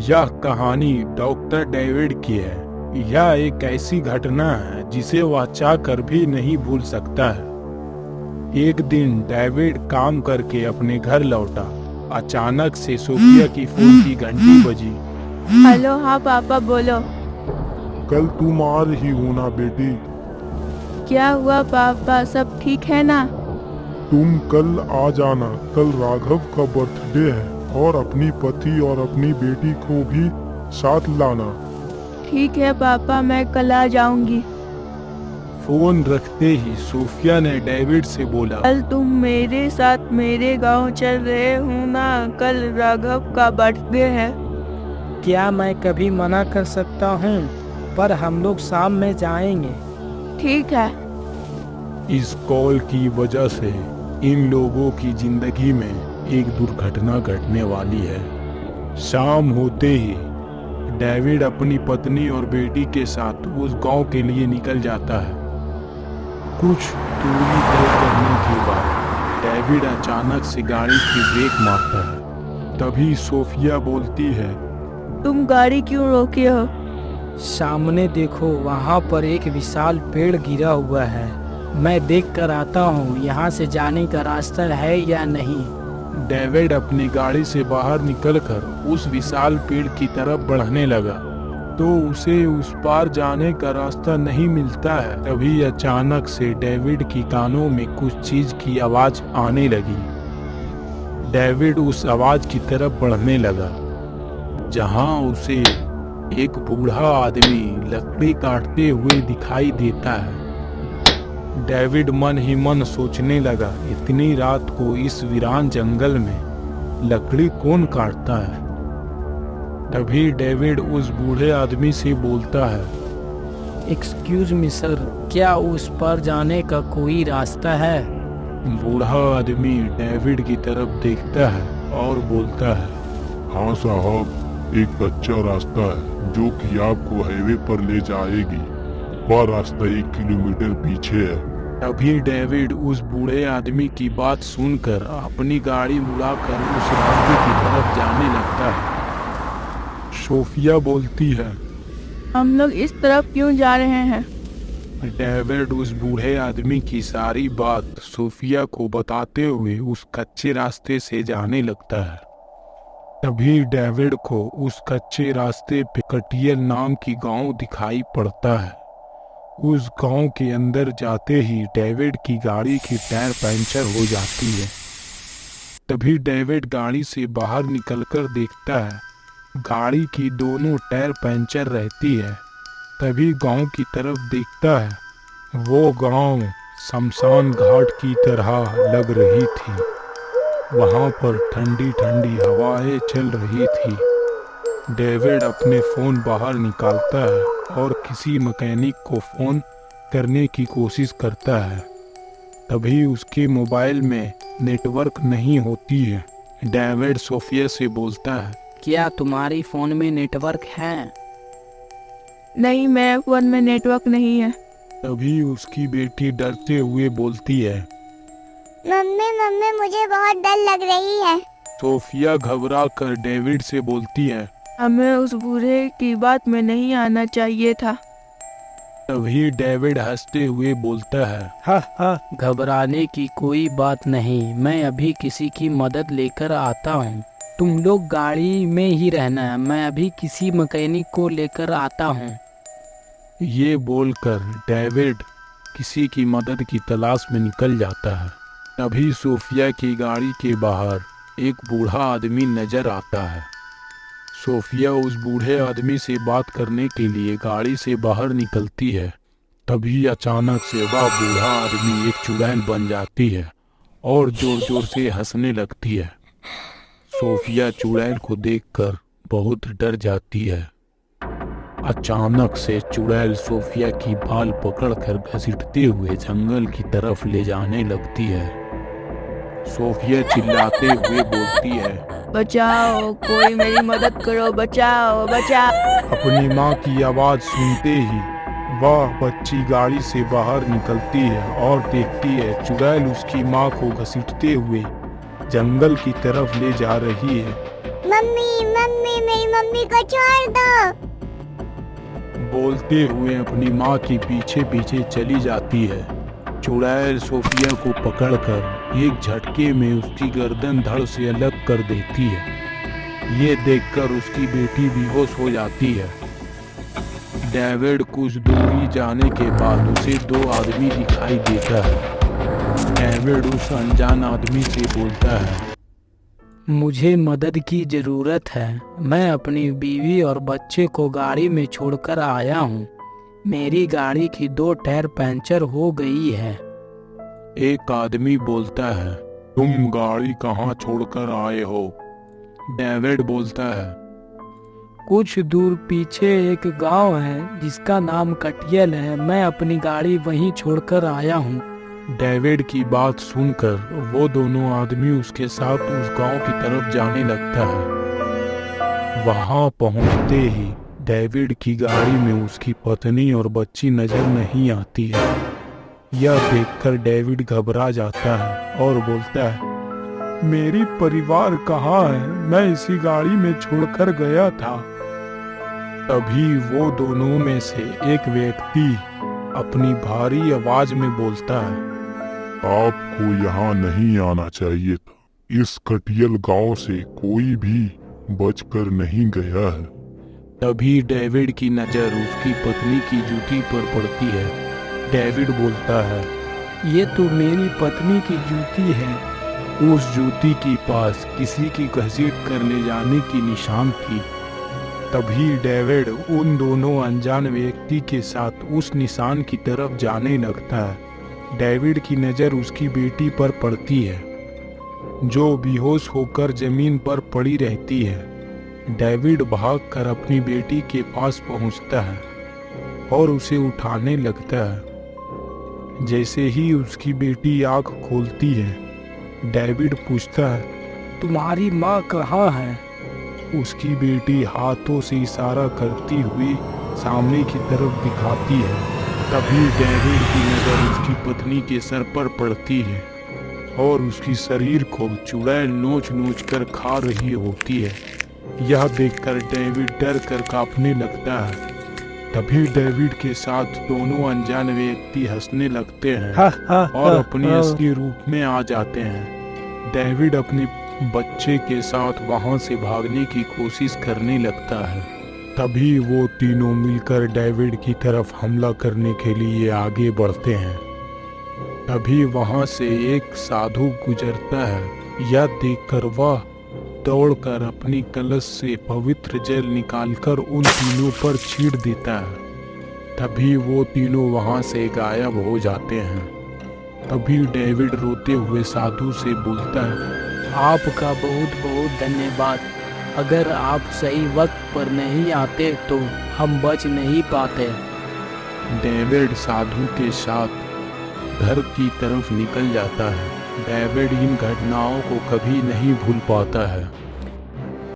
यह कहानी doctor David की है। यह एक ऐसी घटना है जिसे वह चाह कर भी नहीं भूल सकता है। एक दिन डेविड काम करके अपने घर लौटा। अचानक से सोफिया की फोन की घंटी बजी। हेलो, हाँ पापा बोलो। कल तुम आ रही हो ना बेटी? क्या हुआ पापा, सब ठीक है ना? तुम कल आ जाना। कल राघव का बर्थडे है और अपनी पति और अपनी बेटी को भी साथ लाना। ठीक है पापा, मैं कल आ जाऊंगी। फोन रखते ही सोफिया ने डेविड से बोला, कल तुम मेरे साथ मेरे गांव चल रहे हो ना? कल राघव का बर्थडे है। क्या मैं कभी मना कर सकता हूँ? पर हम लोग शाम में जाएंगे। ठीक है। इस कॉल की वजह से इन लोगों की जिंदगी में एक दुर्घटना घटने वाली है। शाम होते ही डेविड अपनी पत्नी और बेटी के साथ उस गांव के लिए निकल जाता है। कुछ दूरी तय करने के बाद डेविड अचानक से गाड़ी की ब्रेक मारता है। तभी सोफिया बोलती है, तुम गाड़ी क्यों रोके हो? सामने देखो, वहाँ पर एक विशाल पेड़ गिरा हुआ है। मैं देख कर आता हूँ यहाँ से जाने का रास्ता है या नहीं। डेविड अपनी गाड़ी से बाहर निकलकर उस विशाल पेड़ की तरफ बढ़ने लगा तो उसे उस पार जाने का रास्ता नहीं मिलता है। तभी अचानक से डेविड की कानों में कुछ चीज की आवाज आने लगी। डेविड उस आवाज की तरफ बढ़ने लगा जहां उसे एक बूढ़ा आदमी लकड़ी काटते हुए दिखाई देता है। डेविड मन ही मन सोचने लगा, इतनी रात को इस वीरान जंगल में लकड़ी कौन काटता है। तभी डेविड उस बूढ़े आदमी से बोलता है, एक्सक्यूज मी सर, क्या उस पर जाने का कोई रास्ता है? बूढ़ा आदमी डेविड की तरफ देखता है और बोलता है, हाँ साहब, एक कच्चा रास्ता है जो कि आपको हाईवे पर ले जाएगी। वह रास्ता 1 किलोमीटर पीछे है। तभी डेविड उस बूढ़े आदमी की बात सुनकर अपनी गाड़ी मुड़ाकर उस रास्ते की तरफ जाने लगता है। सोफिया बोलती है, हम लोग इस तरफ क्यों जा रहे हैं? डेविड उस बूढ़े आदमी की सारी बात सोफिया को बताते हुए उस कच्चे रास्ते से जाने लगता है। तभी डेविड को उस कच्चे रास्ते पे कटियल नाम की गांव दिखाई पड़ता है। उस गांव के अंदर जाते ही डेविड की गाड़ी की टायर पंचर हो जाती है। तभी डेविड गाड़ी से बाहर निकलकर देखता है, गाड़ी की दोनों टायर पंचर रहती है। तभी गांव की तरफ देखता है, वो गांव शमशान घाट की तरह लग रही थी। वहां पर ठंडी ठंडी हवाएं चल रही थी। डेविड अपने फोन बाहर निकालता है और किसी मैकेनिक को फोन करने की कोशिश करता है। तभी उसके मोबाइल में नेटवर्क नहीं होती है। डेविड सोफिया से बोलता है, क्या तुम्हारी फोन में नेटवर्क है? नहीं, मेरे फोन में नेटवर्क नहीं है। तभी उसकी बेटी डरते हुए बोलती है, मम्मी मम्मी मुझे बहुत डर लग रही है। सोफिया घबरा कर डेविड से बोलती है, हमें उस बूढ़े की बात में नहीं आना चाहिए था। तभी डेविड हंसते हुए बोलता है, हा, घबराने की कोई बात नहीं। मैं अभी किसी की मदद लेकर आता हूँ। तुम लोग गाड़ी में ही रहना, मैं अभी किसी मैकेनिक को लेकर आता हूँ। ये बोलकर डेविड किसी की मदद की तलाश में निकल जाता है। तभी सोफिया की गाड़ी के बाहर एक बूढ़ा आदमी नजर आता है। सोफिया उस बूढ़े आदमी से बात करने के लिए गाड़ी से बाहर निकलती है। तभी अचानक से वह बूढ़ा आदमी एक चुड़ैल बन जाती है और जोर जोर से हंसने लगती है। सोफिया चुड़ैल को देखकर बहुत डर जाती है। अचानक से चुड़ैल सोफिया की बाल पकड़कर घसीटते हुए जंगल की तरफ ले जाने लगती है। सोफिया चिल्लाते हुए बोलती है, बचाओ, कोई मेरी मदद करो, बचाओ बचाओ। अपनी माँ की आवाज सुनते ही वह बच्ची गाड़ी से बाहर निकलती है और देखती है चुड़ैल उसकी माँ को घसीटते हुए जंगल की तरफ ले जा रही है। मम्मी मम्मी मेरी मम्मी को छोड़ दो। बोलते हुए अपनी माँ के पीछे पीछे चली जाती है। चुड़ैल सोफिया को पकड़कर एक झटके में उसकी गर्दन धड़ से अलग कर देती है। ये देखकर उसकी बेटी बेहोश हो जाती है। डेविड कुछ दूरी जाने के बाद उसे दो आदमी दिखाई देता है। डेविड उस अनजान आदमी से बोलता है, मुझे मदद की ज़रूरत है। मैं अपनी बीवी और बच्चे को गाड़ी में छोड़कर आया हूँ। मेरी गाड़ी की 2 टायर पंचर हो गई है। एक आदमी बोलता है, तुम गाड़ी कहाँ छोड़कर आए हो? डेविड बोलता है, कुछ दूर पीछे एक गांव है जिसका नाम कटियल है। मैं अपनी गाड़ी वहीं छोड़कर आया हूँ। डेविड की बात सुनकर वो दोनों आदमी उसके साथ उस गांव की तरफ जाने लगता है। वहां पहुंचते ही डेविड की गाड़ी में उसकी पत्नी और बच्ची नजर नहीं आती है। यह देखकर डेविड घबरा जाता है और बोलता है, मेरी परिवार कहाँ है? मैं इसी गाड़ी में छोड़कर गया था। तभी वो दोनों में से एक व्यक्ति अपनी भारी आवाज में बोलता है, आपको यहाँ नहीं आना चाहिए था। इस कटियल गांव से कोई भी बचकर नहीं गया है। तभी डेविड की नजर उसकी पत्नी की जूती पर पड़ती है। डेविड बोलता है, ये तो मेरी पत्नी की जूती है। उस जूती के पास किसी की घसीट कर ले जाने की निशान थी। तभी डेविड उन दोनों अनजान व्यक्ति के साथ उस निशान की तरफ जाने लगता है। डेविड की नज़र उसकी बेटी पर पड़ती है, जो बेहोश होकर जमीन पर पड़ी रहती है। डेविड भागकर अपनी बेटी के पास पहुंचता है और उसे उठाने लगता है। जैसे ही उसकी बेटी आंख खोलती है, डेविड पूछता है, तुम्हारी माँ कहाँ है? उसकी बेटी हाथों से इशारा करती हुई सामने की तरफ दिखाती है। तभी डेविड की नज़र उसकी पत्नी के सर पर पड़ती है और उसकी शरीर को चुड़ैल नोच नोच कर खा रही होती है। यह देखकर डेविड डर कर कांपने लगता है। तभी डेविड के साथ दोनों अनजान व्यक्ति हंसने लगते हैं और अपने असली रूप में आ जाते हैं। डेविड अपने बच्चे के साथ वहां से भागने की कोशिश करने लगता है। तभी वो तीनों मिलकर डेविड की तरफ हमला करने के लिए आगे बढ़ते हैं। तभी वहां से एक साधु गुजरता है। यह देखकर वह दौड़कर अपनी कलश से पवित्र जल निकालकर उन तीनों पर छींट देता है। तभी वो तीनों वहां से गायब हो जाते हैं। तभी डेविड रोते हुए साधु से बोलता है, आपका बहुत बहुत धन्यवाद। अगर आप सही वक्त पर नहीं आते तो हम बच नहीं पाते। डेविड साधु के साथ घर की तरफ निकल जाता है। डेविड इन घटनाओं को कभी नहीं भूल पाता है।